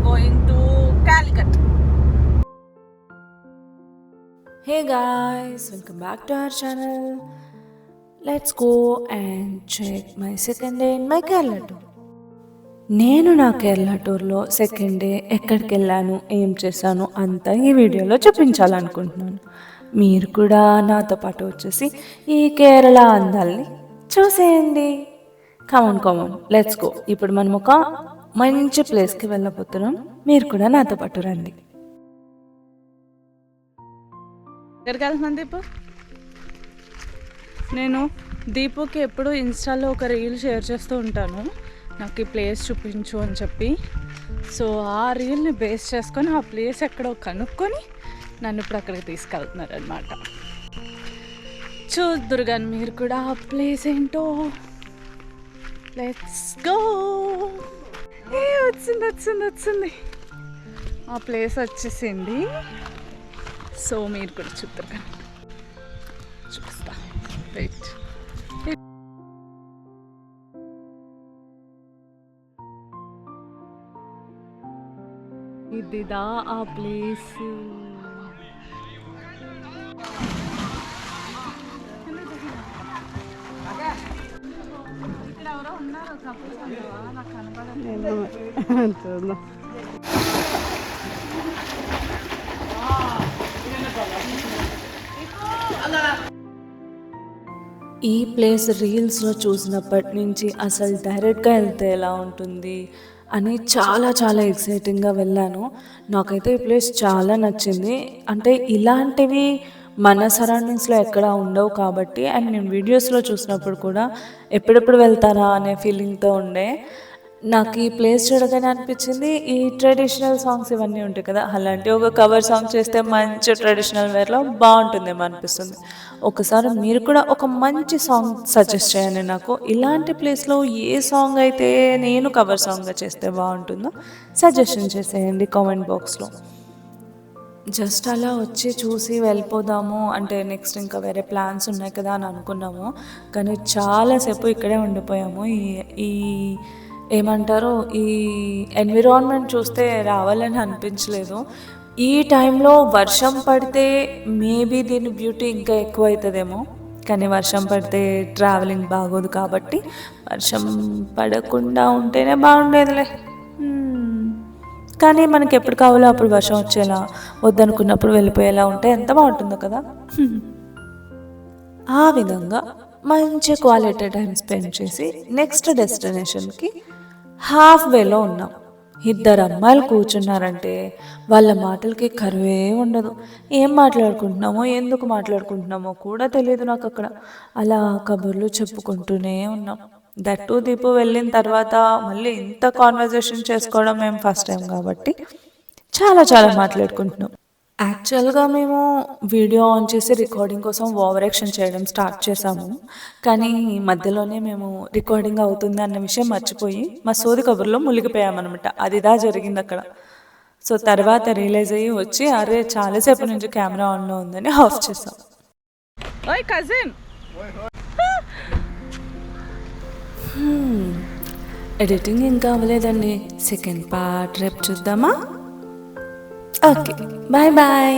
going to Calicut. Hey guys, welcome back to our channel. Let's go and check my second day in my Kerala tour. నేను నా కేరళ టూర్లో second day ఎక్కడికి వెళ్ళాను, ఏం చేశాను అంతా ఈ వీడియోలో చూపించాలనుకుంటున్నాను. మీరు కూడా నాతో పాటు వచ్చేసి ఈ కేరళ అందాల్ని చూసేయండి. Come on let's go. ఇప్పుడు మనం ఒక మంచి ప్లేస్కి వెళ్ళబోతున్నాం. మీరు కూడా నాతో పాటు రండి. ఎక్కడికి వెళ్తున్నాను దీపు? నేను దీపుకి ఎప్పుడు ఇన్స్టాలో ఒక రీల్ షేర్ చేస్తూ ఉంటాను, నాకు ఈ ప్లేస్ చూపించు అని చెప్పి. సో ఆ రీల్ని బేస్ చేసుకొని ఆ ప్లేస్ ఎక్కడో కనుక్కొని నన్ను ఇప్పుడు అక్కడికి తీసుకెళ్తున్నారు అనమాట. చూద్దురు కానీ మీరు కూడా ఆ ప్లేస్ ఏంటో. Let's go. వచ్చింది ఆ ప్లేస్ వచ్చేసింది. సో మీరు కూడా చూద్దరు కానీ చూపిస్తా. వెయిట్. ఇదిదా ఆ ప్లేస్. ఇక్కడ ఎవరో ఉన్నారు కపుల్స్, నాకు కనపడలేదు. చూద్దాం. ఈ ప్లేస్ రీల్స్లో చూసినప్పటి నుంచి అసలు డైరెక్ట్గా వెళ్తే ఎలా ఉంటుంది అని చాలా ఎక్సైటింగ్గా వెళ్ళాను. నాకైతే ఈ ప్లేస్ చాలా నచ్చింది. అంటే ఇలాంటివి మన సరౌండింగ్స్లో ఎక్కడ ఉండవు కాబట్టి, అండ్ నేను వీడియోస్లో చూసినప్పుడు కూడా ఎప్పుడెప్పుడు వెళ్తారా అనే ఫీలింగ్తో ఉండే. నాకు ఈ ప్లేస్ చూడగానే అనిపించింది, ఈ ట్రెడిషనల్ సాంగ్స్ ఇవన్నీ ఉంటాయి కదా, అలాంటి ఒక కవర్ సాంగ్ చేస్తే మంచి ట్రెడిషనల్ వేర్లో బాగుంటుందేమో అనిపిస్తుంది. ఒకసారి మీరు కూడా ఒక మంచి సాంగ్ సజెస్ట్ చేయండి నాకు. ఇలాంటి ప్లేస్లో ఏ సాంగ్ అయితే నేను కవర్ సాంగ్గా చేస్తే బాగుంటుందో సజెషన్ చేసేయండి కామెంట్ బాక్స్లో. జస్ట్ అలా వచ్చి చూసి వెళ్ళిపోదాము అంటే నెక్స్ట్ ఇంకా వేరే ప్లాన్స్ ఉన్నాయి కదా అని అనుకున్నాము, కానీ చాలాసేపు ఇక్కడే ఉండిపోయాము. ఈ ఏమంటారు, ఈ ఎన్విరాన్మెంట్ చూస్తే రావాలని అనిపించలేదు. ఈ టైంలో వర్షం పడితే మేబీ దీని బ్యూటీ ఇంకా ఎక్కువ అవుతుందేమో, కానీ వర్షం పడితే ట్రావెలింగ్ బాగోదు కాబట్టి వర్షం పడకుండా ఉంటేనే బాగుండేదిలే. కానీ మనకి ఎప్పుడు కావాలో అప్పుడు వర్షం వచ్చేలా, వద్దనుకున్నప్పుడు వెళ్ళిపోయేలా ఉంటే ఎంత బాగుంటుందో కదా. ఆ విధంగా మంచి క్వాలిటీ టైం స్పెండ్ చేసి నెక్స్ట్ డెస్టినేషన్కి హాఫ్ వేలో ఉన్నాం. ఇద్దరు అమ్మాయిలు కూర్చున్నారంటే వాళ్ళ మాటలకి కరువే ఉండదు. ఏం మాట్లాడుకుంటున్నామో ఎందుకు మాట్లాడుకుంటున్నామో కూడా తెలియదు నాకు. అక్కడ అలా కబుర్లు చెప్పుకుంటూనే ఉన్నాం. దట్టు దీపు వెళ్ళిన తర్వాత మళ్ళీ ఇంత కాన్వర్జేషన్ చేసుకోవడం మేము ఫస్ట్ టైం కాబట్టి చాలా మాట్లాడుకుంటున్నాం. యాక్చువల్గా మేము వీడియో ఆన్ చేసి రికార్డింగ్ కోసం ఓవర్ యాక్షన్ చేయడం స్టార్ట్ చేసాము, కానీ మధ్యలోనే మేము రికార్డింగ్ అవుతుంది అన్న విషయం మర్చిపోయి మా సోది కబుర్లో మునిగిపోయామన్నమాట. అదిదా జరిగింది అక్కడ. సో తర్వాత రియలైజ్ అయ్యి వచ్చి అరే చాలాసేపు నుంచి కెమెరా ఆన్లో ఉందని ఆఫ్ చేసాం. ఎడిటింగ్ ఇంకా అవ్వలేదండి. సెకండ్ పార్ట్ రేపు చూద్దామా? Okay, bye.